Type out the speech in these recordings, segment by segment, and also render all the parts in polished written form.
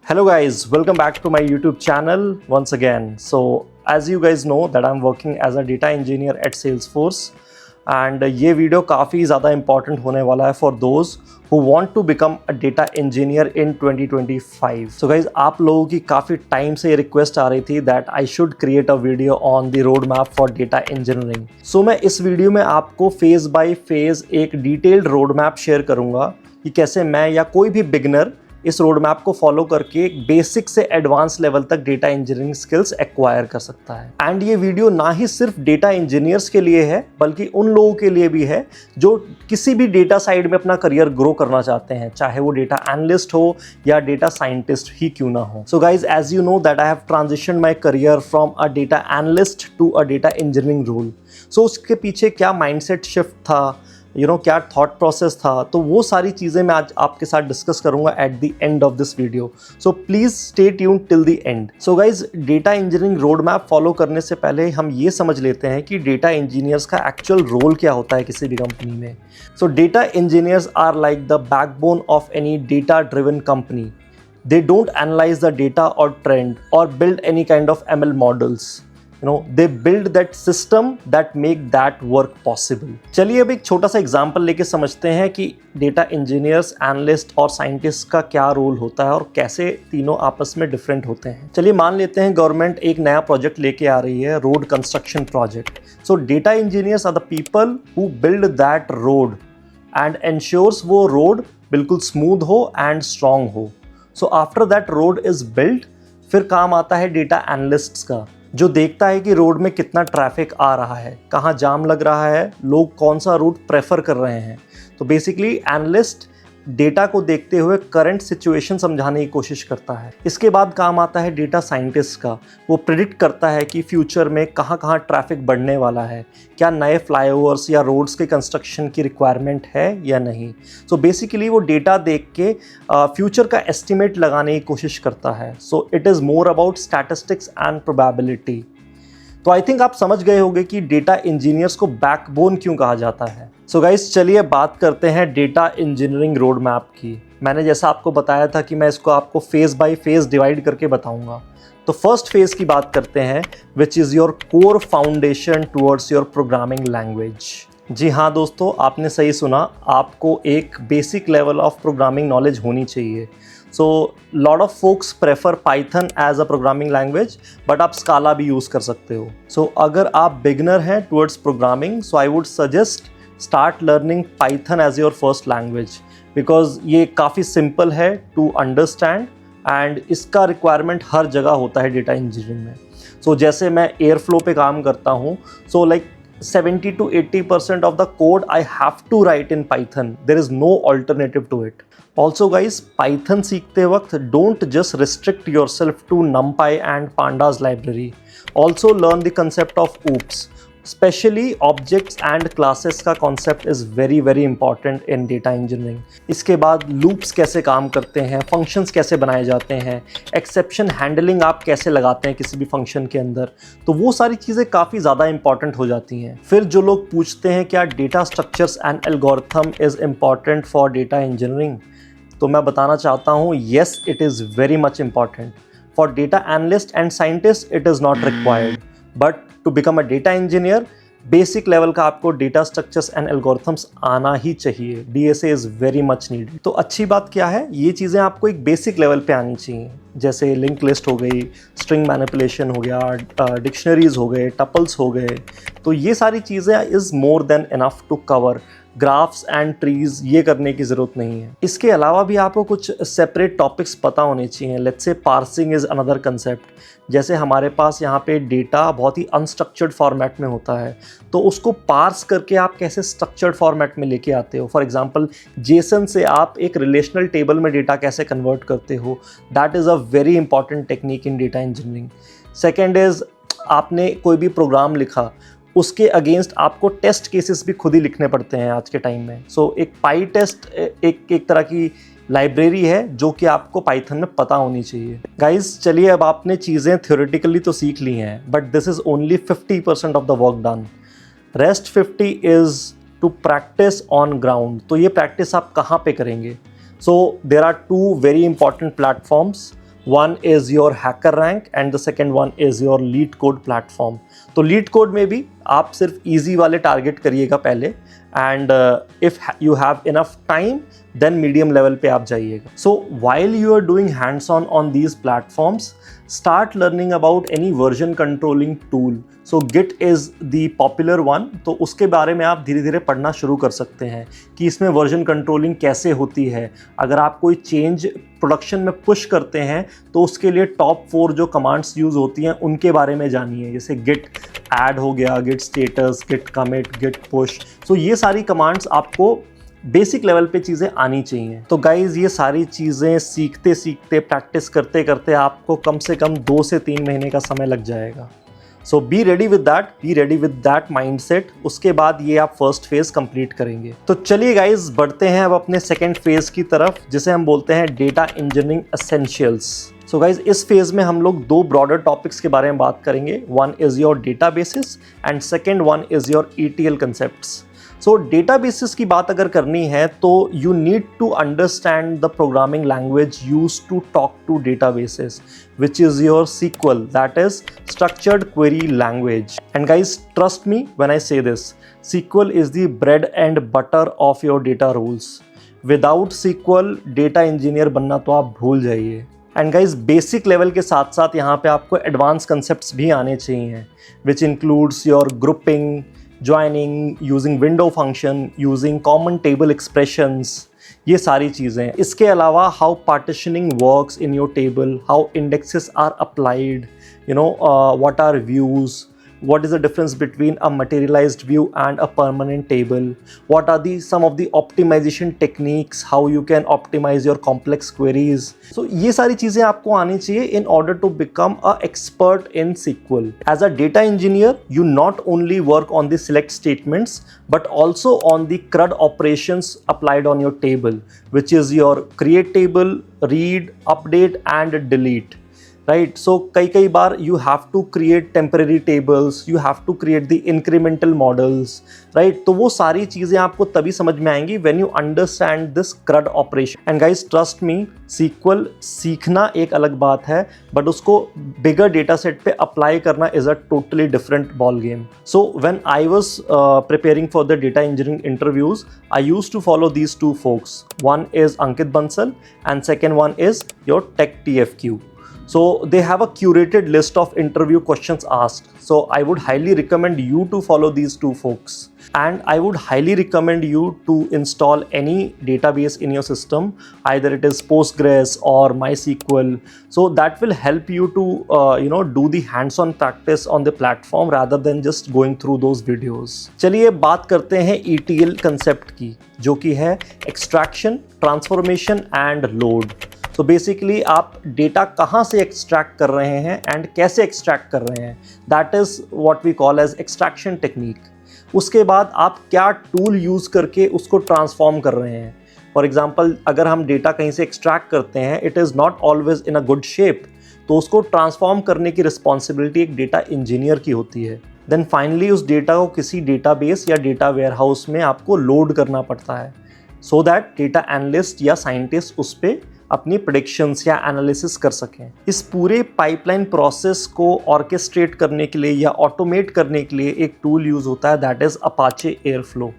Hello guys, welcome back to my YouTube channel once again. So as you guys know that I'm working as a data engineer at Salesforce and ये video काफ़ी ज़्यादा important होने वाला है for those who want to become a data engineer in 2025. So guys, आप लोगों की काफ़ी टाइम से ये रिक्वेस्ट आ रही थी that I should create a video on the roadmap for data engineering. So मैं इस वीडियो में आपको फेज़ बाय फेज़ एक डिटेल्ड रोडमैप शेयर करूँगा कि कैसे मैं या कोई भी बिगनर इस रोड मैप को फॉलो करके एक बेसिक से एडवांस लेवल तक डेटा इंजीनियरिंग स्किल्स एक्वायर कर सकता है। एंड ये वीडियो ना ही सिर्फ डेटा इंजीनियर्स के लिए है बल्कि उन लोगों के लिए भी है जो किसी भी डेटा साइड में अपना करियर ग्रो करना चाहते हैं, चाहे वो डेटा एनालिस्ट हो या डेटा साइंटिस्ट ही क्यों ना हो। So guys, as you know that I have transition my career from a data analyst to a data engineering role. So उसके पीछे क्या माइंडसेट शिफ्ट था, क्या थॉट प्रोसेस था, तो वो सारी चीज़ें मैं आज आपके साथ डिस्कस करूंगा at the end of this video. So please stay tune till the end. So guys, data engineering road map follow करने से पहले हम ये समझ लेते हैं कि डेटा इंजीनियर्स का एक्चुअल रोल क्या होता है किसी भी कंपनी में। So data engineers are like the backbone of any data driven company. They don't analyze the data or trend or build any kind of ML models. They build that system that make that work possible. चलिए अब एक छोटा सा example लेके समझते हैं कि data engineers, analyst और साइंटिस्ट का क्या रोल होता है और कैसे तीनों आपस में डिफरेंट होते हैं। चलिए मान लेते हैं गवर्नमेंट एक नया प्रोजेक्ट लेके आ रही है, road construction project. So data engineers are the people who build that road and ensures वो रोड बिल्कुल स्मूथ हो एंड स्ट्रॉन्ग हो। So after that road is build, फिर काम आता है डेटा एनालिस्ट्स का, जो देखता है कि रोड में कितना ट्रैफिक आ रहा है, कहाँ जाम लग रहा है, लोग कौन सा रूट प्रेफर कर रहे हैं। तो बेसिकली एनालिस्ट डेटा को देखते हुए करंट सिचुएशन समझाने की कोशिश करता है। इसके बाद काम आता है डेटा साइंटिस्ट का। वो प्रिडिक्ट करता है कि फ्यूचर में कहाँ कहाँ ट्रैफिक बढ़ने वाला है, क्या नए फ्लाईओवर्स या रोड्स के कंस्ट्रक्शन की रिक्वायरमेंट है या नहीं। सो बेसिकली वो डेटा देख के फ्यूचर का एस्टिमेट लगाने की कोशिश करता है। So it is more about statistics and probability. तो आई थिंक आप समझ गए होंगे कि डेटा इंजीनियर्स को बैकबोन क्यों कहा जाता है। सो गाइस, चलिए बात करते हैं डेटा इंजीनियरिंग रोड मैप की। मैंने जैसा आपको बताया था कि मैं इसको आपको फेज़ बाय फेज़ डिवाइड करके बताऊंगा। तो फर्स्ट फेज़ की बात करते हैं, which is your core foundation towards your programming language. जी हाँ दोस्तों, आपने सही सुना, आपको एक basic level of programming knowledge होनी चाहिए। So lot of folks prefer Python as a programming language, but आप स्काला भी यूज़ कर सकते हो। सो अगर आप बिगनर हैं towards programming, so I would suggest start learning Python as your first language, because ये काफ़ी सिंपल है टू अंडरस्टैंड एंड इसका रिक्वायरमेंट हर जगह होता है डेटा इंजीनियरिंग में। सो जैसे मैं एयरफ्लो पे काम करता हूँ, so like 70 to 80% of the code I have to write in Python. There is no alternative to it. Also guys, Python सीखते वक्त don't just restrict yourself to NumPy and Pandas library. Also learn the concept of OOPS. Especially objects and classes का concept is very very important in data engineering. इसके बाद loops कैसे काम करते हैं, functions कैसे बनाए जाते हैं, exception handling आप कैसे लगाते हैं किसी भी function के अंदर, तो वो सारी चीज़ें काफ़ी ज़्यादा important हो जाती हैं। फिर जो लोग पूछते हैं क्या data structures and algorithm is important for data engineering, तो मैं बताना चाहता हूँ yes it is very much important. For data analyst and scientist it is not required. But to become a data engineer basic level का आपको data structures and algorithms आना ही चाहिए। DSA is very much needed. तो अच्छी बात क्या है, ये चीज़ें आपको एक बेसिक लेवल पे आनी चाहिए, जैसे लिंक लिस्ट हो गई, स्ट्रिंग मैनिपुलेशन हो गया, डिक्शनरीज हो गए, टपल्स हो गए। तो ये सारी चीज़ें is more than enough to cover. Graphs and trees ये करने की ज़रूरत नहीं है। इसके अलावा भी आपको कुछ सेपरेट टॉपिक्स पता होने चाहिए। Let's say parsing is another concept. जैसे हमारे पास यहाँ पे डेटा बहुत ही अनस्ट्रक्चर्ड फॉर्मेट में होता है, तो उसको पार्स करके आप कैसे स्ट्रक्चर्ड फॉर्मेट में लेके आते हो। फॉर एग्जांपल जेसन से आप एक रिलेशनल टेबल में डेटा कैसे कन्वर्ट करते हो, that is a very important technique in data engineering. Second is, आपने कोई भी प्रोग्राम लिखा, उसके अगेंस्ट आपको टेस्ट केसेस भी खुद ही लिखने पड़ते हैं आज के टाइम में। सो एक पाई टेस्ट एक तरह की लाइब्रेरी है जो कि आपको पाइथन में पता होनी चाहिए। गाइज, चलिए अब आपने चीज़ें थ्योरेटिकली तो सीख ली हैं, but this is only 50% of the work done. Rest 50 is to practice on ground. तो ये प्रैक्टिस आप कहाँ पे करेंगे? So there are two very important platforms. one is your HackerRank and the second one is your LeetCode platform. तो LeetCode में भी आप सिर्फ easy वाले टारगेट करिएगा पहले, and if you have enough time then medium level पे आप जाइएगा. So while you are doing hands-on on these platforms, start learning about any version controlling tool. So Git is the popular one. तो उसके बारे में आप धीरे धीरे पढ़ना शुरू कर सकते हैं कि इसमें वर्जन कंट्रोलिंग कैसे होती है. अगर आप कोई चेंज प्रोडक्शन में पुश करते हैं तो उसके लिए टॉप 4 जो कमांड्स यूज़ होती हैं उनके बारे में जानिए. जैसे गिट ऐड हो गया, git status, git commit, git push. So ये सारी कमांड्स आपको बेसिक लेवल पे चीज़ें आनी चाहिए. तो गाइज़ ये सारी चीज़ें सीखते सीखते प्रैक्टिस करते करते आपको कम से कम 2 से 3 महीने का समय लग जाएगा. So be ready with that mindset. उसके बाद ये आप फर्स्ट फेज़ कंप्लीट करेंगे. तो चलिए गाइज़ बढ़ते हैं अब अपने सेकेंड फेज़ की तरफ, जिसे हम बोलते हैं data engineering essentials. So guys इस फेज़ में हम लोग 2 ब्रॉडर टॉपिक्स के बारे में बात करेंगे. One is your databases and second one is your ETL concepts. So databases की बात अगर करनी है तो you need to understand the programming language use to talk to databases, which is your SQL, that is structured query language. And guys, trust me when I say this, SQL is the bread and butter of your data rules. Without SQL, data engineer बनना तो आप भूल जाइए. And guys basic level के साथ साथ यहाँ पे आपको एडवांस कंसेप्ट्स भी आने चाहिए, which includes your grouping, joining, using window function, using common table expressions, ये सारी चीज़ें. इसके अलावा how partitioning works in your table, how indexes are applied, you know what are views, what is the difference between a materialized view and a permanent table, what are some of the optimization techniques, how you can optimize your complex queries. So ये सारी चीज़ें आपको आनी चाहिए in order to become a expert in SQL. As a data engineer, you not only work on the select statements but also on the CRUD operations applied on your table, which is your create table, read, update and delete. Right. So कई बार you have to create temporary tables, you have to create the incremental models, right. तो वो सारी चीज़ें आपको तभी समझ में आएंगी when you understand this CRUD operation. And guys trust me, SQL सीखना एक अलग बात है बट उसको बिगर डेटा सेट पे अप्लाई करना is a totally different ball game. So when I was preparing for the data engineering interviews, I used to follow these 2 folks. One is Ankit Bansal and second one is your Tech TFQ. So they have a curated list of interview questions asked. So I would highly recommend you to follow these 2 folks. And I would highly recommend you to install any database in your system, either it is Postgres or MySQL. So that will help you to do the hands-on practice on the platform rather than just going through those videos. चलिए बात करते हैं ETL concept की, जो कि है extraction, transformation and load. तो basically आप डेटा कहाँ से एक्सट्रैक्ट कर रहे हैं एंड कैसे एक्सट्रैक्ट कर रहे हैं, that is what we call as extraction technique. उसके बाद आप क्या टूल यूज़ करके उसको ट्रांसफॉर्म कर रहे हैं. फॉर एग्जांपल अगर हम डेटा कहीं से एक्सट्रैक्ट करते हैं, it is not always in a good shape, तो उसको ट्रांसफॉर्म करने की रिस्पॉन्सिबिलिटी एक डेटा इंजीनियर की होती है. देन फाइनली उस डेटा को किसी डेटाबेस या डेटा वेयरहाउस में आपको लोड करना पड़ता है, सो दैट डेटा एनालिस्ट या साइंटिस्ट उस पर अपनी प्रेडिक्शंस या एनालिसिस कर सकें. इस पूरे पाइपलाइन प्रोसेस को ऑर्केस्ट्रेट करने के लिए या ऑटोमेट करने के लिए एक टूल यूज़ होता है, दैट इज़ अपाचे एयरफ्लो.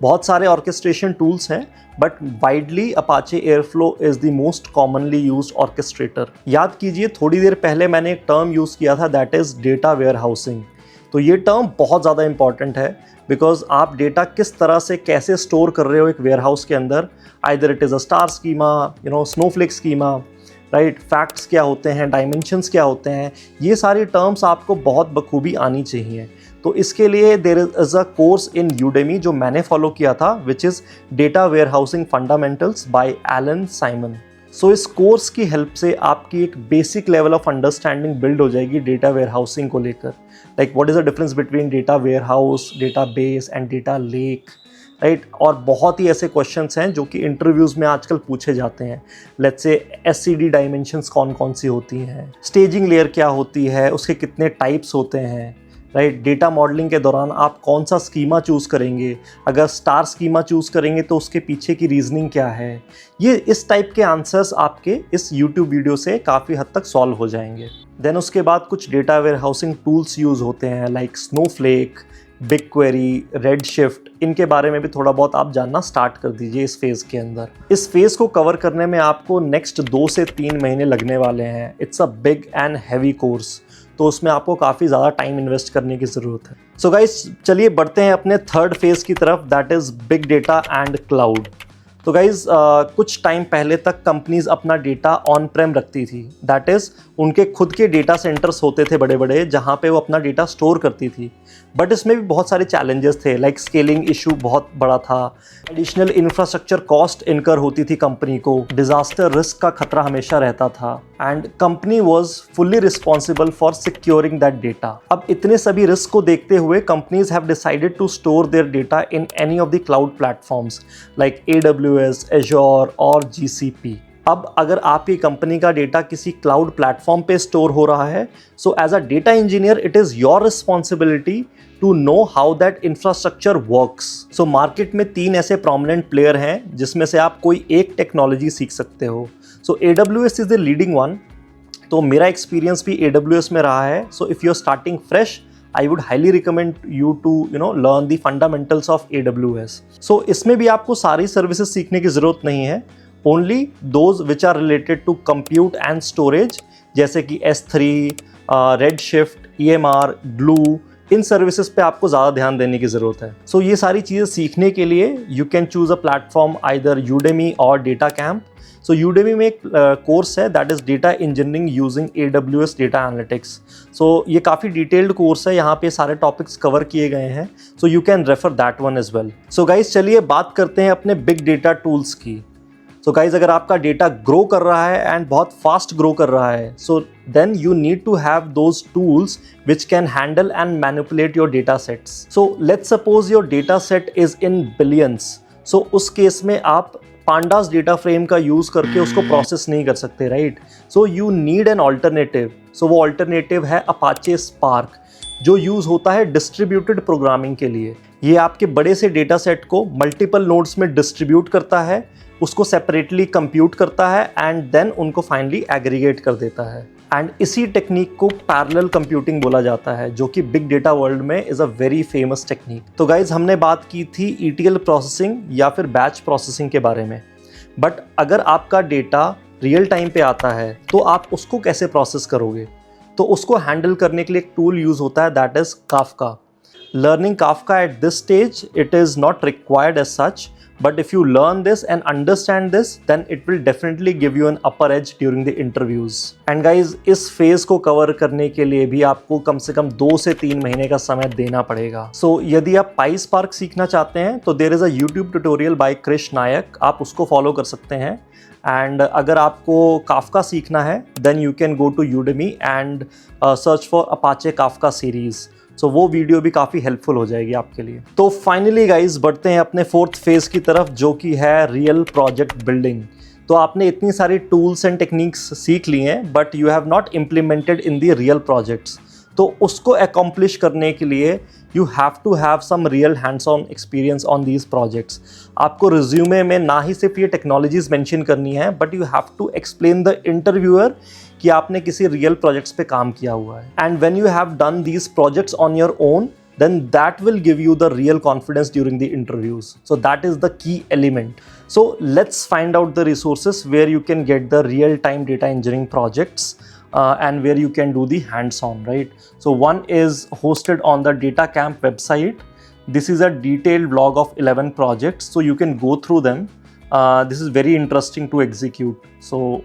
बहुत सारे ऑर्केस्ट्रेशन टूल्स हैं but widely Apache airflow is the most commonly used orchestrator. याद कीजिए थोड़ी देर पहले मैंने एक टर्म यूज़ किया था, that is data warehousing. तो ये टर्म बहुत ज़्यादा इंपॉर्टेंट है बिकॉज आप डेटा किस तरह से कैसे स्टोर कर रहे हो एक वेयरहाउस के अंदर, either it is a star schema, Snowflake schema, right. Facts क्या होते हैं, डायमेंशंस क्या होते हैं, ये सारी टर्म्स आपको बहुत बखूबी आनी चाहिए. तो इसके लिए there is a course in Udemy जो मैंने फॉलो किया था, which is data warehousing fundamentals by Alan Simon. So इस कोर्स की हेल्प से आपकी एक basic level of understanding build हो जाएगी डेटा वेयर हाउसिंग को लेकर. Like what is the difference between data warehouse, database and data lake, right. और बहुत ही ऐसे क्वेश्चंस हैं जो कि इंटरव्यूज़ में आजकल पूछे जाते हैं. लेट्स से SCD डायमेंशंस कौन कौन सी होती हैं, स्टेजिंग लेयर क्या होती है, उसके कितने टाइप्स होते हैं, राइट। डेटा मॉडलिंग के दौरान आप कौन सा स्कीमा चूज़ करेंगे, अगर स्टार स्कीमा चूज़ करेंगे तो उसके पीछे की रीजनिंग क्या है, ये इस टाइप के आंसर्स आपके इस यूट्यूब वीडियो से काफ़ी हद तक सॉल्व हो जाएंगे। देन उसके बाद कुछ data warehousing tools use होते हैं लाइक स्नोफ्लेक, बिगक्वेरी, रेडशिफ्ट, इनके बारे में भी थोड़ा बहुत आप जानना स्टार्ट कर दीजिए इस फेज़ के अंदर। इस फेज़ को कवर करने में आपको नेक्स्ट 2 से 3 महीने लगने वाले हैं। It's a big and heavy course, तो उसमें आपको काफ़ी ज़्यादा टाइम इन्वेस्ट करने की ज़रूरत है। सो गाइस, चलिए बढ़ते हैं अपने थर्ड फेज़ की तरफ, that is big data and cloud. तो गाइज़ कुछ टाइम पहले तक कंपनीज़ अपना डेटा ऑन प्रेम रखती थी, दैट इज़ उनके खुद के डेटा सेंटर्स होते थे बड़े बड़े, जहाँ पे वो अपना डेटा स्टोर करती थी। बट इसमें भी बहुत सारे चैलेंजेस थे, लाइक स्केलिंग इशू बहुत बड़ा था, एडिशनल इंफ्रास्ट्रक्चर कॉस्ट इनकर होती थी कंपनी को, डिजास्टर रिस्क का खतरा हमेशा रहता था, and company was fully responsible for securing that data. अब इतने सभी रिस्क को देखते हुए companies have decided to store their data in any of the cloud platforms like AWS, Azure और GCP। अब अगर आपकी कंपनी का डेटा किसी क्लाउड प्लेटफॉर्म पे स्टोर हो रहा है, so as a data engineer it is your responsibility to know how that infrastructure works. So market में 3 ऐसे प्रोमिनेंट प्लेयर हैं जिसमें से आप कोई एक टेक्नोलॉजी सीख सकते हो। So AWS is the leading one, तो मेरा एक्सपीरियंस भी AWS में रहा है। So if you are starting fresh, I would highly recommend you to learn the fundamentals of AWS. So इसमें भी आपको सारी सर्विसेज सीखने की ज़रूरत नहीं है, only those which are related to compute and storage, जैसे कि S3, Redshift, EMR, Glue, इन सर्विसेज पे आपको ज़्यादा ध्यान देने की ज़रूरत है। सो ये सारी चीज़ें सीखने के लिए you can choose a platform either Udemy और DataCamp। सो Udemy में एक कोर्स है that is data engineering using AWS data analytics. So ये काफ़ी डिटेल्ड कोर्स है, यहाँ पे सारे टॉपिक्स कवर किए गए हैं, so you can refer that one as well. So guys, चलिए बात करते हैं अपने बिग डेटा टूल्स की। सो गाइज, अगर आपका डेटा ग्रो कर रहा है एंड बहुत फास्ट ग्रो कर रहा है, so then you need to have those tools which can handle and manipulate your data sets. So let's suppose your data set is in billions. So उस case में आप pandas डेटा फ्रेम का use करके उसको process नहीं कर सकते, right? So you need an alternative. So वो ऑल्टरनेटिव है अपाचे स्पार्क, जो यूज़ होता है डिस्ट्रीब्यूटेड प्रोग्रामिंग के लिए। ये आपके बड़े से डेटा सेट को मल्टीपल नोड्स में डिस्ट्रीब्यूट करता है, उसको सेपरेटली कंप्यूट करता है एंड देन उनको फाइनली एग्रीगेट कर देता है। एंड इसी टेक्निक को पैरेलल कंप्यूटिंग बोला जाता है, जो कि बिग डेटा वर्ल्ड में is a very famous technique. तो गाइज, हमने बात की थी ETL प्रोसेसिंग या फिर बैच प्रोसेसिंग के बारे में, बट अगर आपका डेटा रियल टाइम पे आता है तो आप उसको कैसे प्रोसेस करोगे? तो उसको हैंडल करने के लिए एक टूल यूज़ होता है that is Kafka। Learning Kafka at this stage, it is not required as such, but if you learn this and understand this, then it will definitely give you an upper edge during the interviews. And guys, इस phase को cover करने के लिए भी आपको कम से कम 2 से 3 महीने का समय देना पड़ेगा। So यदि आप PySpark सीखना चाहते हैं तो there is a YouTube tutorial by Krish Nayak, आप उसको फॉलो कर सकते हैं। एंड अगर आपको Kafka सीखना है, then you can go to Udemy and search for Apache Kafka series. सो वो वीडियो भी काफ़ी हेल्पफुल हो जाएगी आपके लिए। तो फाइनली गाइज, बढ़ते हैं अपने फोर्थ फेज की तरफ, जो कि है रियल प्रोजेक्ट बिल्डिंग। तो आपने इतनी सारी टूल्स एंड टेक्निक्स सीख ली हैं, but you have not implemented in the real projects. तो उसको अकम्प्लिश करने के लिए you have to have some real hands on experience on these projects. आपको रिज्यूमे में ना ही सिर्फ ये टेक्नोलॉजीज मेंशन करनी है, but you have to explain the interviewer कि आपने किसी रियल प्रोजेक्ट्स पे काम किया हुआ है। And when you have done these projects on your own, then that will give you the real confidence during the interviews. So that is the key element. So let's find out the resources where you can get the real-time data engineering projects and where you can do the hands-on, right? So one is hosted on the DataCamp website. This is a detailed blog of 11 projects, so you can go through them. This is very interesting to execute. So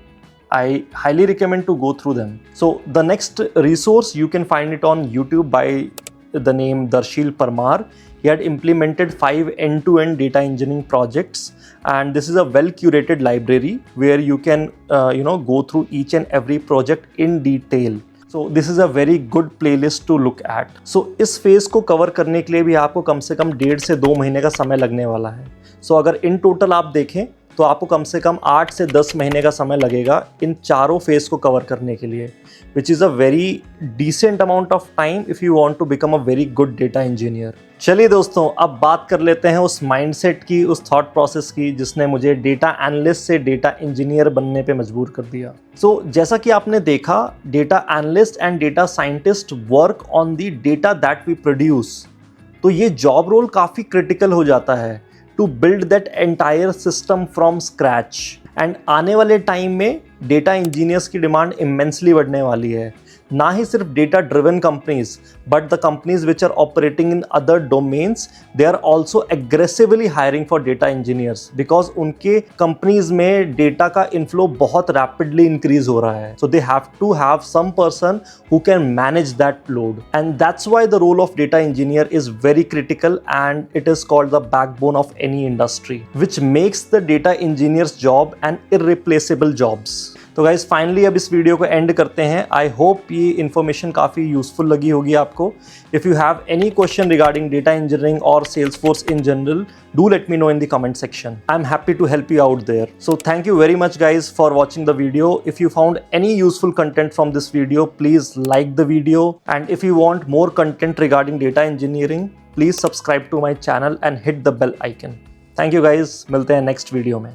I highly recommend to go through them. So the next resource, you can find it on YouTube by the name Darshil Parmar. He had implemented 5 end-to-end data engineering projects, and this is a well-curated library where you can go through each and every project in detail. So this is a very good playlist to look at. So इस phase को cover करने के लिए भी आपको कम से कम 1.5 से 2 महीने का समय लगने वाला है। So अगर इन टोटल आप देखें तो आपको कम से कम 8 से 10 महीने का समय लगेगा इन चारों फेज को कवर करने के लिए, which is a very decent amount of time if you want to become a very good data engineer. चलिए दोस्तों, अब बात कर लेते हैं उस माइंडसेट की, उस थॉट प्रोसेस की जिसने मुझे डेटा एनालिस्ट से डेटा इंजीनियर बनने पे मजबूर कर दिया। जैसा कि आपने देखा, data analyst and data scientist work on the data that we produce. तो ये जॉब रोल काफ़ी क्रिटिकल हो जाता है to build that entire system from scratch. And आने वाले टाइम में डेटा इंजीनियर्स की डिमांड इमेंसली बढ़ने वाली है, ना ही सिर्फ data driven companies but the companies which are operating in other domains, they are also aggressively hiring for data engineers because उनके कंपनीज में डेटा का इनफ्लो बहुत रैपिडली इंक्रीज हो रहा है। So they have to have some person who can manage that load, and that's why the role of data engineer is very critical and it is called the backbone of any industry, which makes the data engineers job an irreplaceable jobs. तो guys finally अब इस video को end करते हैं। I hope ये information काफ़ी useful लगी होगी आपको। If you have any question regarding data engineering और Salesforce in general, do let me know in the comment section. I'm happy to help you out there. So thank you very much guys for watching the video. If you found any useful content from this video, please like the video. And if you want more content regarding data engineering, please subscribe to my channel and hit the bell icon. Thank you guys. मिलते हैं next video में.